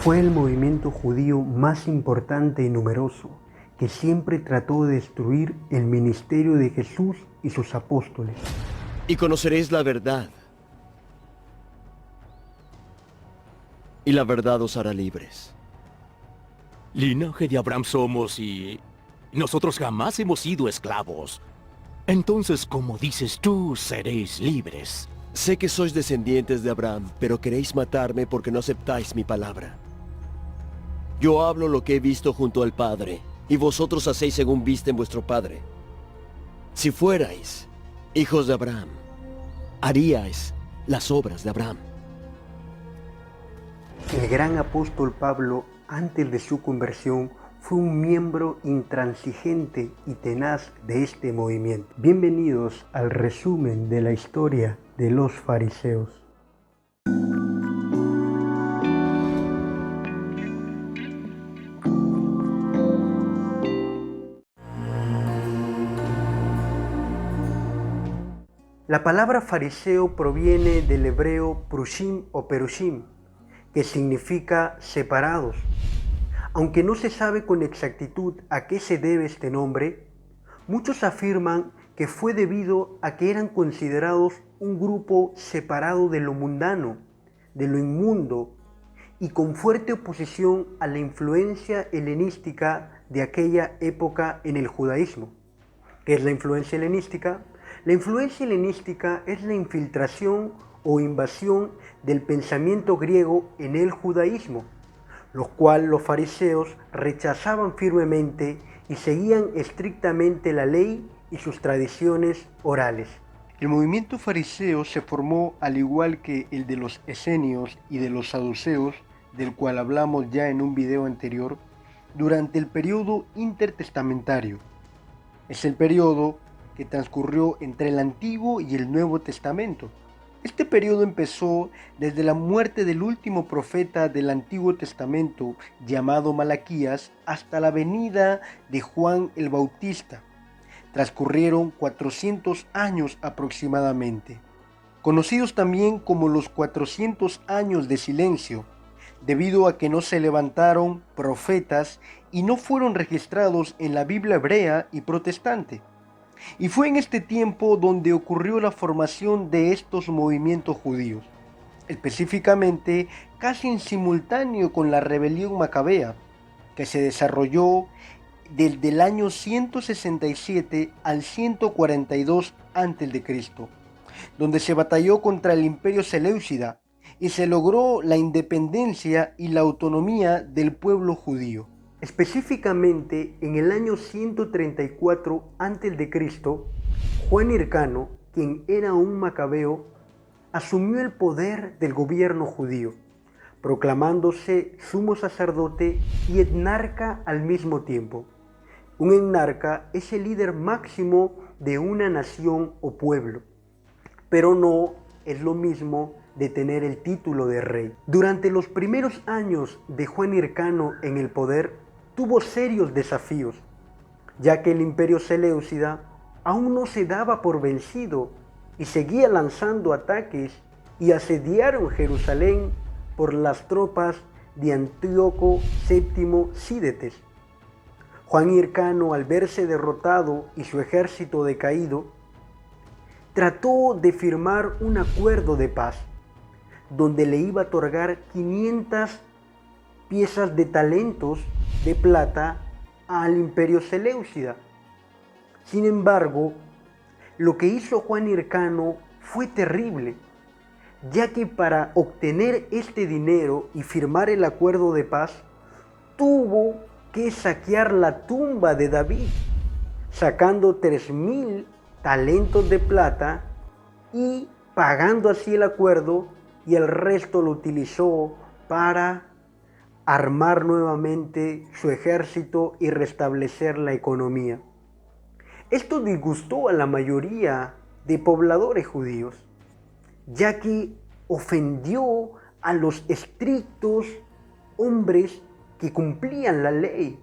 Fue el movimiento judío más importante y numeroso, que siempre trató de destruir el ministerio de Jesús y sus apóstoles. Y conoceréis la verdad, y la verdad os hará libres. Linaje de Abraham somos y nosotros jamás hemos sido esclavos. Entonces, como dices tú, seréis libres. Sé que sois descendientes de Abraham, pero queréis matarme porque no aceptáis mi palabra. Yo hablo lo que he visto junto al Padre, y vosotros hacéis según viste en vuestro Padre. Si fuerais hijos de Abraham, haríais las obras de Abraham. El gran apóstol Pablo, antes de su conversión, fue un miembro intransigente y tenaz de este movimiento. Bienvenidos al resumen de la historia de los fariseos. La palabra fariseo proviene del hebreo prushim o perushim, que significa separados. Aunque no se sabe con exactitud a qué se debe este nombre, muchos afirman que fue debido a que eran considerados un grupo separado de lo mundano, de lo inmundo, y con fuerte oposición a la influencia helenística de aquella época en el judaísmo. ¿Qué es la influencia helenística? La influencia helenística es la infiltración o invasión del pensamiento griego en el judaísmo, lo cual los fariseos rechazaban firmemente y seguían estrictamente la ley y sus tradiciones orales. El movimiento fariseo se formó al igual que el de los esenios y de los saduceos, del cual hablamos ya en un video anterior, durante el periodo intertestamentario. Es el periodo que transcurrió entre el Antiguo y el Nuevo Testamento. Este periodo empezó desde la muerte del último profeta del Antiguo Testamento, llamado Malaquías, hasta la venida de Juan el Bautista. Transcurrieron 400 años aproximadamente, conocidos también como los 400 años de silencio, debido a que no se levantaron profetas y no fueron registrados en la Biblia hebrea y protestante. Y fue en este tiempo donde ocurrió la formación de estos movimientos judíos, específicamente casi en simultáneo con la rebelión macabea, que se desarrolló desde el año 167 al 142 a.C., donde se batalló contra el imperio seleucida y se logró la independencia y la autonomía del pueblo judío. Específicamente, en el año 134 a.C., Juan Hircano, quien era un macabeo, asumió el poder del gobierno judío, proclamándose sumo sacerdote y etnarca al mismo tiempo. Un etnarca es el líder máximo de una nación o pueblo, pero no es lo mismo de tener el título de rey. Durante los primeros años de Juan Hircano en el poder, tuvo serios desafíos, ya que el imperio seleucida aún no se daba por vencido y seguía lanzando ataques y asediaron Jerusalén por las tropas de Antíoco VII Sídetes. Juan Hircano, al verse derrotado y su ejército decaído, trató de firmar un acuerdo de paz, donde le iba a otorgar 500 piezas de talentos de plata al imperio seleucida. Sin embargo, lo que hizo Juan Hircano fue terrible, ya que para obtener este dinero y firmar el acuerdo de paz, tuvo que saquear la tumba de David, sacando 3,000 talentos de plata y pagando así el acuerdo, y el resto lo utilizó para armar nuevamente su ejército y restablecer la economía. Esto disgustó a la mayoría de pobladores judíos, ya que ofendió a los estrictos hombres que cumplían la ley.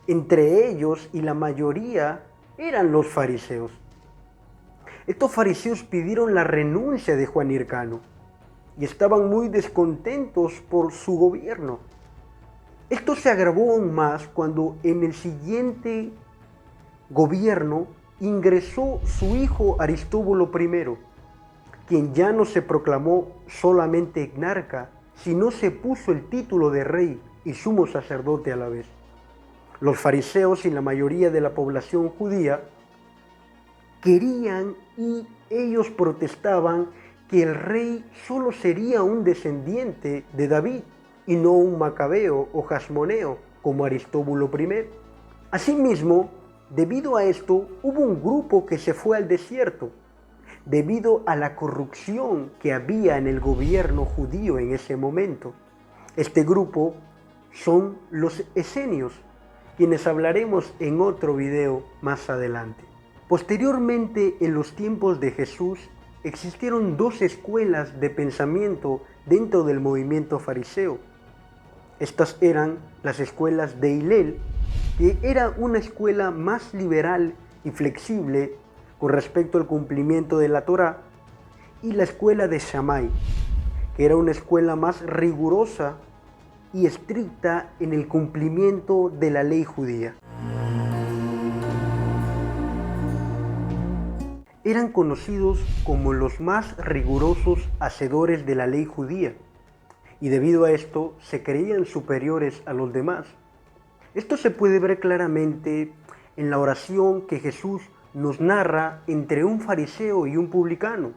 Entre ellos y la mayoría eran los fariseos. Estos fariseos pidieron la renuncia de Juan Hircano y estaban muy descontentos por su gobierno. Esto se agravó aún más cuando en el siguiente gobierno ingresó su hijo Aristóbulo I, quien ya no se proclamó solamente etnarca, sino se puso el título de rey y sumo sacerdote a la vez. Los fariseos y la mayoría de la población judía querían y ellos protestaban que el rey solo sería un descendiente de David y no un macabeo o jasmoneo como Aristóbulo I. Asimismo, debido a esto, hubo un grupo que se fue al desierto, debido a la corrupción que había en el gobierno judío en ese momento. Este grupo son los esenios, quienes hablaremos en otro video más adelante. Posteriormente, en los tiempos de Jesús, existieron dos escuelas de pensamiento dentro del movimiento fariseo. Estas eran las escuelas de Hillel, que era una escuela más liberal y flexible con respecto al cumplimiento de la Torá, y la escuela de Shammai, que era una escuela más rigurosa y estricta en el cumplimiento de la ley judía. Eran conocidos como los más rigurosos hacedores de la ley judía, y debido a esto se creían superiores a los demás. Esto se puede ver claramente en la oración que Jesús nos narra entre un fariseo y un publicano,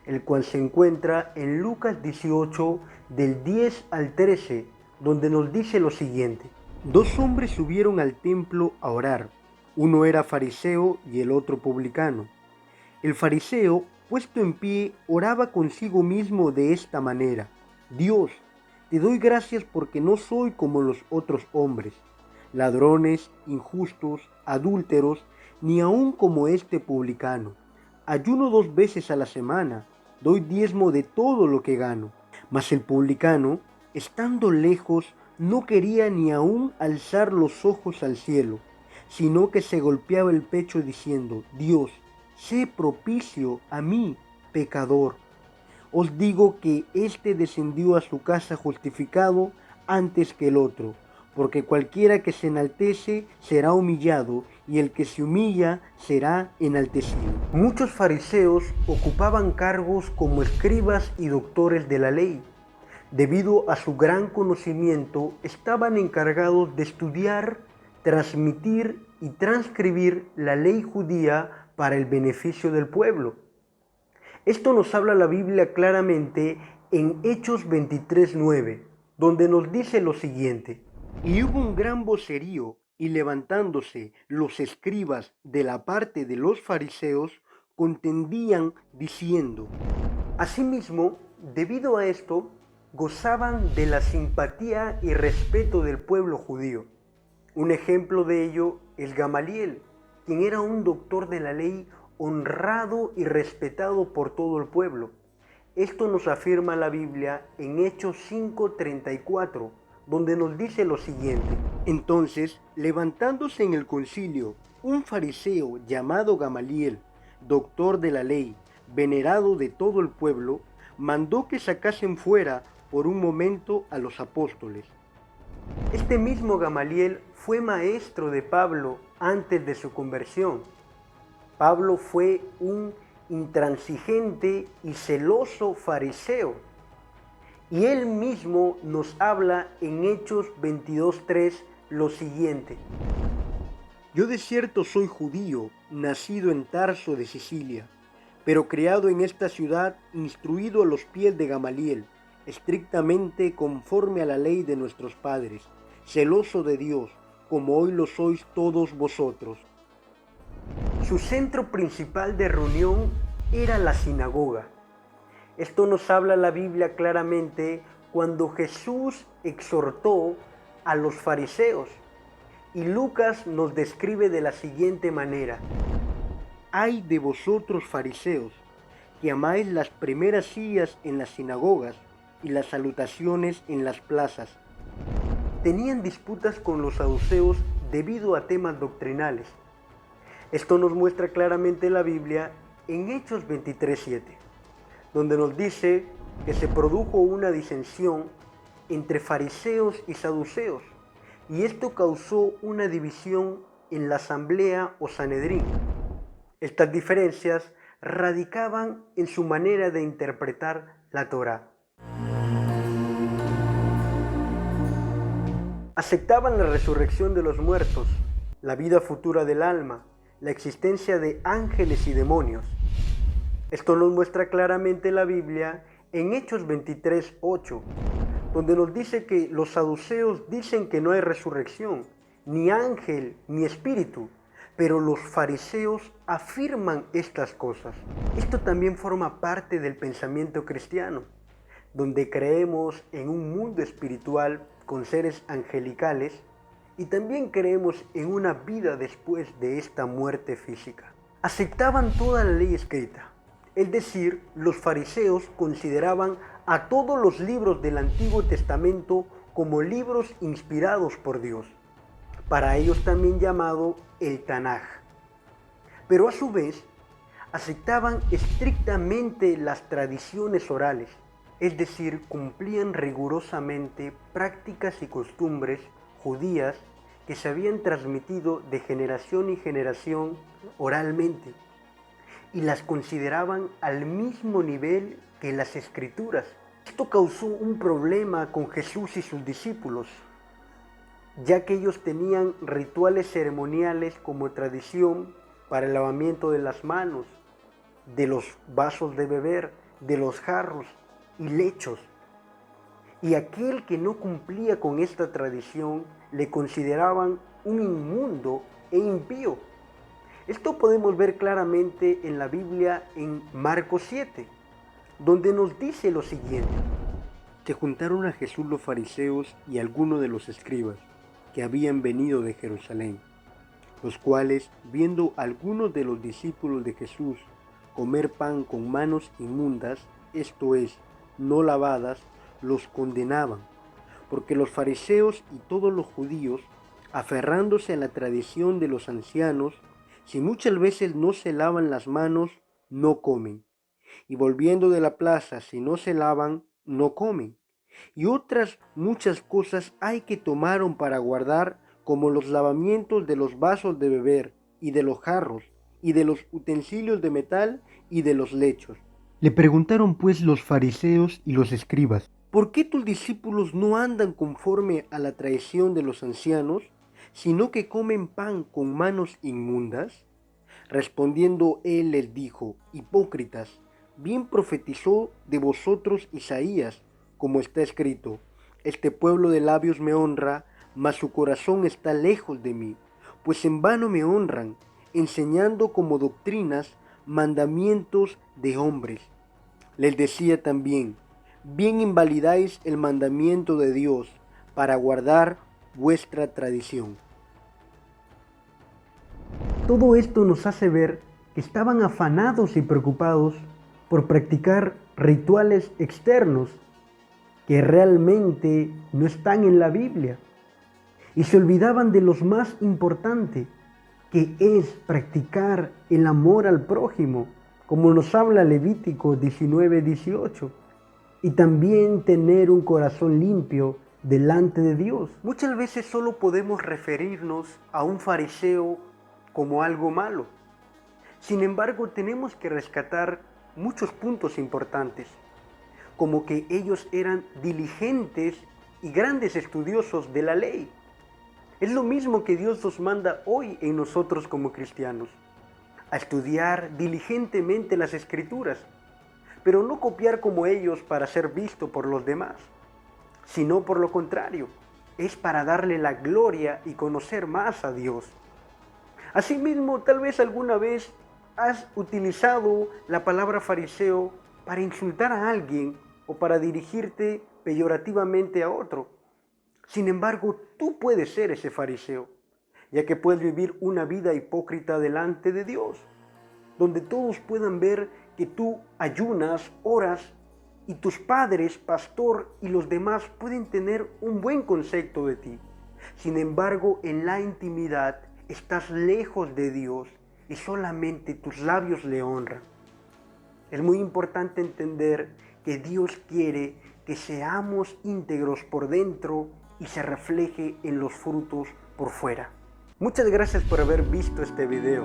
el cual se encuentra en Lucas 18, del 10 al 13, donde nos dice lo siguiente: Dos hombres subieron al templo a orar, uno era fariseo y el otro publicano. El fariseo, puesto en pie, oraba consigo mismo de esta manera: Dios, te doy gracias porque no soy como los otros hombres, ladrones, injustos, adúlteros, ni aun como este publicano. Ayuno 2 veces a la semana, doy diezmo de todo lo que gano. Mas el publicano, estando lejos, no quería ni aun alzar los ojos al cielo, sino que se golpeaba el pecho diciendo: Dios, sé propicio a mí, pecador. Os digo que éste descendió a su casa justificado antes que el otro, porque cualquiera que se enaltece será humillado, y el que se humilla será enaltecido. Muchos fariseos ocupaban cargos como escribas y doctores de la ley. Debido a su gran conocimiento, estaban encargados de estudiar, transmitir y transcribir la ley judía para el beneficio del pueblo. Esto nos habla la Biblia claramente en Hechos 23:9, donde nos dice lo siguiente: Y hubo un gran vocerío, y levantándose los escribas de la parte de los fariseos, contendían diciendo. Asimismo, debido a esto, gozaban de la simpatía y respeto del pueblo judío. Un ejemplo de ello es Gamaliel, quien era un doctor de la ley honrado y respetado por todo el pueblo. Esto nos afirma la Biblia en Hechos 5:34, donde nos dice lo siguiente: Entonces, levantándose en el concilio, un fariseo llamado Gamaliel, doctor de la ley, venerado de todo el pueblo, mandó que sacasen fuera por un momento a los apóstoles. Este mismo Gamaliel fue maestro de Pablo antes de su conversión. Pablo fue un intransigente y celoso fariseo, y él mismo nos habla en Hechos 22:3 lo siguiente: Yo de cierto soy judío, nacido en Tarso de Sicilia, pero criado en esta ciudad, instruido a los pies de Gamaliel, estrictamente conforme a la ley de nuestros padres, celoso de Dios, como hoy lo sois todos vosotros. Su centro principal de reunión era la sinagoga. Esto nos habla la Biblia claramente cuando Jesús exhortó a los fariseos, y Lucas nos describe de la siguiente manera: Ay de vosotros fariseos, que amáis las primeras sillas en las sinagogas y las salutaciones en las plazas. Tenían disputas con los saduceos debido a temas doctrinales. Esto nos muestra claramente la Biblia en Hechos 23:7, donde nos dice que se produjo una disensión entre fariseos y saduceos, y esto causó una división en la asamblea o Sanedrín. Estas diferencias radicaban en su manera de interpretar la Torá. Aceptaban la resurrección de los muertos, la vida futura del alma, la existencia de ángeles y demonios. Esto nos muestra claramente la Biblia en Hechos 23:8, donde nos dice que los saduceos dicen que no hay resurrección, ni ángel, ni espíritu, pero los fariseos afirman estas cosas. Esto también forma parte del pensamiento cristiano, donde creemos en un mundo espiritual con seres angelicales y también creemos en una vida después de esta muerte física. Aceptaban toda la ley escrita, es decir, los fariseos consideraban a todos los libros del Antiguo Testamento como libros inspirados por Dios, para ellos también llamado el Tanaj. Pero a su vez, aceptaban estrictamente las tradiciones orales, es decir, cumplían rigurosamente prácticas y costumbres judías que se habían transmitido de generación en generación oralmente, y las consideraban al mismo nivel que las Escrituras. Esto causó un problema con Jesús y sus discípulos, ya que ellos tenían rituales ceremoniales como tradición para el lavamiento de las manos, de los vasos de beber, de los jarros y lechos. Y aquel que no cumplía con esta tradición le consideraban un inmundo e impío. Esto podemos ver claramente en la Biblia en Marcos 7, donde nos dice lo siguiente. Se juntaron a Jesús los fariseos y algunos de los escribas que habían venido de Jerusalén, los cuales, viendo a algunos de los discípulos de Jesús comer pan con manos inmundas, esto es, no lavadas, los condenaban, porque los fariseos y todos los judíos, aferrándose a la tradición de los ancianos, si muchas veces no se lavan las manos, no comen, y volviendo de la plaza, si no se lavan, no comen. Y otras muchas cosas hay que tomaron para guardar, como los lavamientos de los vasos de beber, y de los jarros, y de los utensilios de metal, y de los lechos. Le preguntaron pues los fariseos y los escribas, ¿por qué tus discípulos no andan conforme a la tradición de los ancianos, sino que comen pan con manos inmundas? Respondiendo él les dijo, hipócritas, bien profetizó de vosotros Isaías, como está escrito, este pueblo de labios me honra, mas su corazón está lejos de mí, pues en vano me honran, enseñando como doctrinas mandamientos de hombres. Les decía también, bien invalidáis el mandamiento de Dios para guardar vuestra tradición. Todo esto nos hace ver que estaban afanados y preocupados por practicar rituales externos que realmente no están en la Biblia, y se olvidaban de lo más importante, que es practicar el amor al prójimo, como nos habla Levítico 19:18, y también tener un corazón limpio delante de Dios. Muchas veces solo podemos referirnos a un fariseo como algo malo. Sin embargo, tenemos que rescatar muchos puntos importantes, como que ellos eran diligentes y grandes estudiosos de la ley. Es lo mismo que Dios nos manda hoy en nosotros como cristianos, a estudiar diligentemente las Escrituras, pero no copiar como ellos para ser visto por los demás, sino por lo contrario, es para darle la gloria y conocer más a Dios. Asimismo, tal vez alguna vez has utilizado la palabra fariseo para insultar a alguien o para dirigirte peyorativamente a otro. Sin embargo, tú puedes ser ese fariseo, ya que puedes vivir una vida hipócrita delante de Dios, donde todos puedan ver que tú ayunas, oras, y tus padres, pastor y los demás pueden tener un buen concepto de ti. Sin embargo, en la intimidad estás lejos de Dios y solamente tus labios le honran. Es muy importante entender que Dios quiere que seamos íntegros por dentro y se refleje en los frutos por fuera. Muchas gracias por haber visto este video.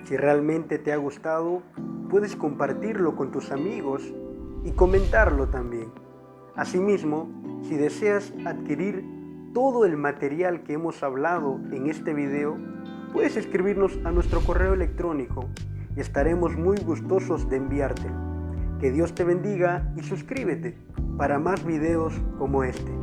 Si realmente te ha gustado, puedes compartirlo con tus amigos y comentarlo también. Asimismo, si deseas adquirir todo el material que hemos hablado en este video, puedes escribirnos a nuestro correo electrónico y estaremos muy gustosos de enviártelo. Que Dios te bendiga y suscríbete para más videos como este.